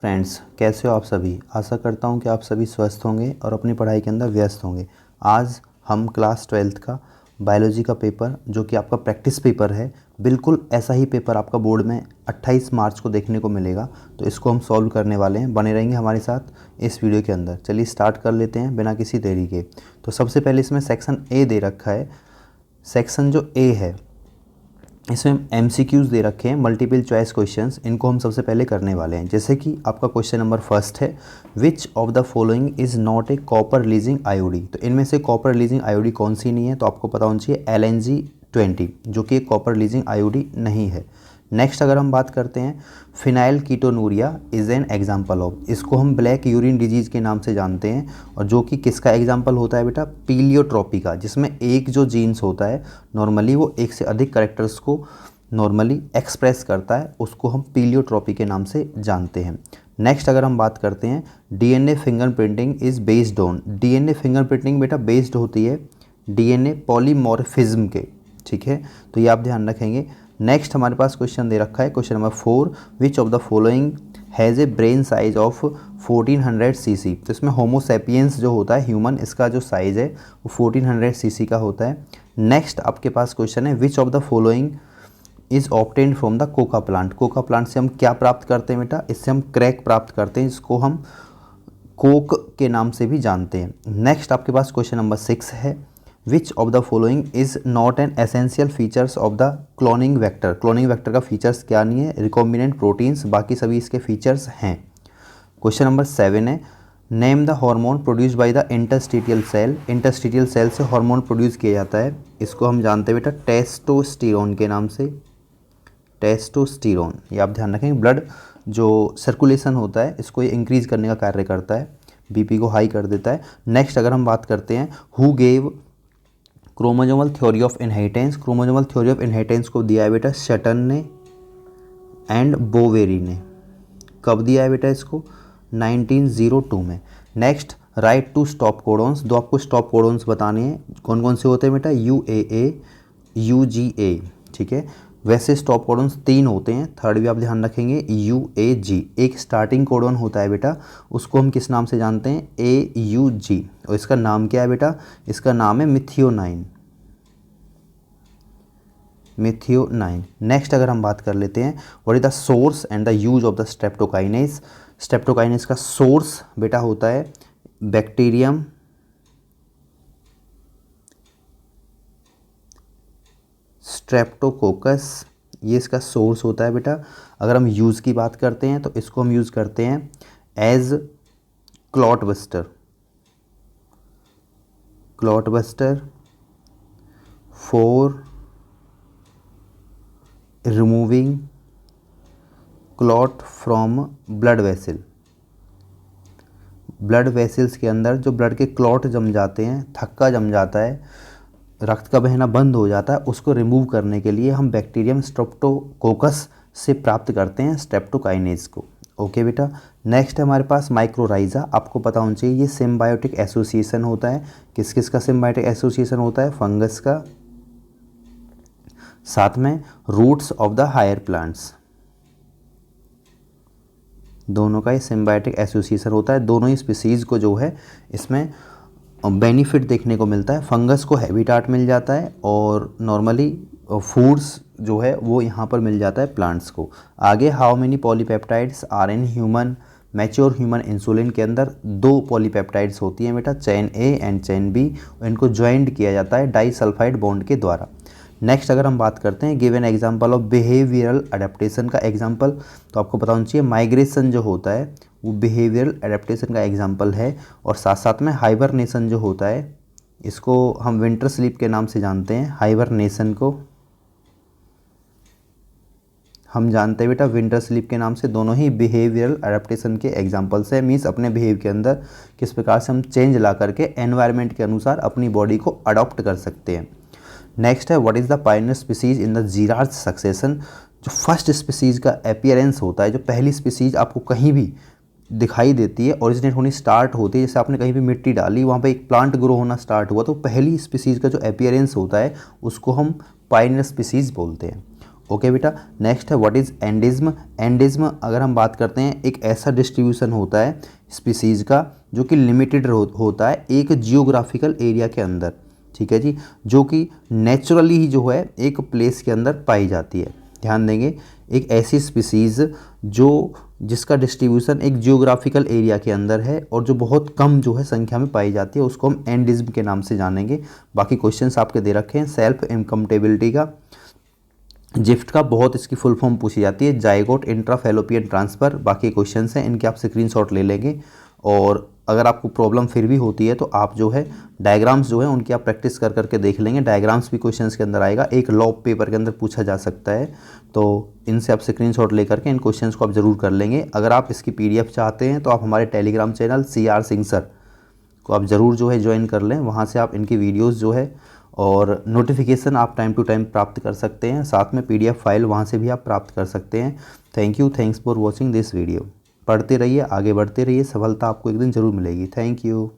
Friends, कैसे हो आप सभी। आशा करता हूँ कि आप सभी स्वस्थ होंगे और अपनी पढ़ाई के अंदर व्यस्त होंगे। आज हम क्लास 12th का बायोलॉजी का पेपर, जो कि आपका प्रैक्टिस पेपर है, बिल्कुल ऐसा ही पेपर आपका बोर्ड में 28 मार्च को देखने को मिलेगा। तो इसको हम सॉल्व करने वाले हैं। बने रहेंगे हमारे साथ इस वीडियो के अंदर। चलिए स्टार्ट कर लेते हैं बिना किसी देरी के। तो सबसे पहले इसमें सेक्शन ए दे रखा है। सेक्शन जो ए है इसमें MCQs दे रखे हैं, मल्टीपल चॉइस क्वेश्चंस। इनको हम सबसे पहले करने वाले हैं। जैसे कि आपका क्वेश्चन नंबर फर्स्ट है, which of the following is not a copper releasing IOD. तो इनमें से कॉपर रिलीजिंग आईओडी कौन सी नहीं है, तो आपको पता होना चाहिए LNG-20, जो कि एक कॉपर रिलीजिंग आईओडी नहीं है। नेक्स्ट अगर हम बात करते हैं, phenyl ketonuria is an example of. इसको हम ब्लैक यूरिन डिजीज़ के नाम से जानते हैं, और जो कि किसका एग्जाम्पल होता है बेटा, पीलियोट्रोपी का, जिसमें एक जो जीन्स होता है नॉर्मली वो एक से अधिक करेक्टर्स को नॉर्मली एक्सप्रेस करता है, उसको हम पीलियोट्रोपी के नाम से जानते हैं। नेक्स्ट अगर हम बात करते हैं, DNA fingerprinting is based on. DNA fingerprinting बेटा बेस्ड होती है DNA पॉलीमॉर्फिज्म के, ठीक है, तो ये आप ध्यान रखेंगे। नेक्स्ट हमारे पास क्वेश्चन दे रखा है, question number 4, which of the following has a brain size of 1400 cc। तो इसमें होमोसेपियंस जो होता है ह्यूमन, इसका जो साइज़ है वो 1400 cc का होता है। नेक्स्ट आपके पास क्वेश्चन है, which of the following is obtained from the Coca plant. Coca plant से हम क्या प्राप्त करते हैं बेटा, इससे हम क्रैक प्राप्त करते हैं, इसको हम कोक के नाम से भी जानते हैं। नेक्स्ट आपके पास क्वेश्चन नंबर 6 है, which of the following is not an essential features of the cloning vector. Cloning vector का फीचर्स क्या नहीं है, रिकॉम्बिनेंट प्रोटीन्स, बाकी सभी इसके फीचर्स हैं। क्वेश्चन नंबर 7 है, name the hormone produce by the interstitial cell. Interstitial cell से हार्मोन प्रोड्यूस किया जाता है, इसको हम जानते हैं बेटा टेस्टोस्टेरोन के नाम से। टेस्टोस्टेरोन, ये आप ध्यान रखें। ब्लड जो सर्कुलेशन होता है इसको ये इंक्रीज करने का कार्य करता है, BP को हाई कर देता है। नेक्स्ट अगर हम बात करते हैं, who gave chromosomal theory of inheritance. Chromosomal theory of inheritance को दिया है बेटा शटन ने एंड बोवेरी ने। कब दिया है बेटा इसको, 1902 में। Next, write to stop codons. दो आपको स्टॉप कोडॉन्स बताने हैं, कौन कौन से होते हैं बेटा, UAA UGA, ठीक है। वैसे स्टॉप कोडॉन्स 3 होते हैं, थर्ड भी आप ध्यान रखेंगे, UAG। एक स्टार्टिंग कोडॉन होता है बेटा, उसको हम किस नाम से जानते हैं, AUG, और इसका नाम क्या है बेटा, इसका नाम है मिथियोनाइन। मिथियोनाइन। नेक्स्ट अगर हम बात कर लेते हैं, what is the source and the use of the streptokinase. Streptokinase का सोर्स बेटा होता है बैक्टीरियम स्ट्रेप्टोकोकस, ये इसका सोर्स होता है बेटा। अगर हम यूज़ की बात करते हैं तो इसको हम यूज़ करते हैं as clot buster. Clot buster for removing clot from blood vessel. Blood vessels के अंदर जो ब्लड के क्लॉट जम जाते हैं, थक्का जम जाता है, रक्त का बहना बंद हो जाता है, उसको रिमूव करने के लिए हम बैक्टीरियम स्ट्रेप्टोकोकस से प्राप्त करते हैं स्ट्रेप्टोकाइनेज को। ओके बेटा। नेक्स्ट है हमारे पास माइक्रोराइजा। आपको पता होना चाहिए ये सिम्बायोटिक एसोसिएशन होता है। किस किस का सिम्बायोटिक एसोसिएशन होता है, फंगस का, साथ में roots of the higher plants, दोनों का ये सिम्बायोटिक एसोसिएशन होता है। दोनों ही स्पीसीज़ को जो है इसमें बेनिफिट देखने को मिलता है। फंगस को हैबिटाट मिल जाता है और नॉर्मली फूड्स जो है वो यहाँ पर मिल जाता है प्लांट्स को। आगे, how many polypeptides are in human. Mature human insulin के अंदर 2 पॉलीपेप्टाइड्स होती हैं बेटा, chain A and chain B, इनको ज्वाइंट किया जाता है डाइसल्फाइड बॉन्ड के द्वारा। नेक्स्ट अगर हम बात करते हैं, give an example of behavioural adaptation का एग्जांपल, तो आपको पता होना चाहिए माइग्रेशन जो होता है वो बिहेवियरल अडेप्टेशन का एग्जांपल है। और साथ साथ में हाइबरनेशन जो होता है, इसको हम विंटर स्लीप के नाम से जानते हैं। हाइबरनेशन को हम जानते हैं बेटा विंटर स्लीप के नाम से। दोनों ही बिहेवियरल अडेप्टेशन के एग्जांपल्स है। मीन्स अपने बिहेव के अंदर किस प्रकार से हम चेंज ला करके एनवायरनमेंट के अनुसार अपनी बॉडी को अडॉप्ट कर सकते हैं। नेक्स्ट है, what is the pioneer species in the xerarch succession. जो फर्स्ट स्पीसीज़ का अपीयरेंस होता है, जो पहली स्पीसीज़ आपको कहीं भी दिखाई देती है, ओरिजिनेट होनी स्टार्ट होती है, जैसे आपने कहीं भी मिट्टी डाली, वहाँ पे एक प्लांट ग्रो होना स्टार्ट हुआ, तो पहली स्पीसीज़ का जो अपीयरेंस होता है उसको हम पायनियर स्पीसीज़ बोलते हैं। ओके बेटा। नेक्स्ट है व्हाट इज़ एंडिज्म। एंडिज्म अगर हम बात करते हैं, एक ऐसा डिस्ट्रीब्यूशन होता है स्पीसीज़ का जो कि लिमिटेड होता है एक जियोग्राफिकल एरिया के अंदर, ठीक है जी, जो कि नेचुरली ही जो है एक प्लेस के अंदर पाई जाती है। ध्यान देंगे, एक ऐसी स्पीसीज़ जो जिसका डिस्ट्रीब्यूशन एक जियोग्राफिकल एरिया के अंदर है और जो बहुत कम जो है संख्या में पाई जाती है, उसको हम एंडिज्म के नाम से जानेंगे। बाकी क्वेश्चंस आपके दे रखे हैं। सेल्फ इनकम्पेटिबिलिटी का, जिफ्ट का बहुत इसकी फुल फॉर्म पूछी जाती है, जाइगोट इंट्राफेलोपियन ट्रांसफ़र। बाकी क्वेश्चंस हैं इनके, आप स्क्रीनशॉट ले लेंगे। और अगर आपको प्रॉब्लम फिर भी होती है तो आप जो है डायग्राम्स जो है उनकी आप प्रैक्टिस कर करके देख लेंगे। डायग्राम्स भी क्वेश्चंस के अंदर आएगा, एक लॉ पेपर के अंदर पूछा जा सकता है, तो इनसे आप स्क्रीनशॉट ले करके इन क्वेश्चंस को आप ज़रूर कर लेंगे। अगर आप इसकी PDF चाहते हैं तो आप हमारे Telegram channel CR Singh sir को आप ज़रूर जो है ज्वाइन कर लें। वहाँ से आप इनकी वीडियोस जो है और नोटिफिकेशन आप टाइम टू टाइम प्राप्त कर सकते हैं। साथ में PDF फाइल वहाँ से भी आप प्राप्त कर सकते हैं। Thank you, thanks for watching this video. पढ़ते रहिए, आगे बढ़ते रहिए, सफलता आपको एक दिन ज़रूर मिलेगी। Thank you.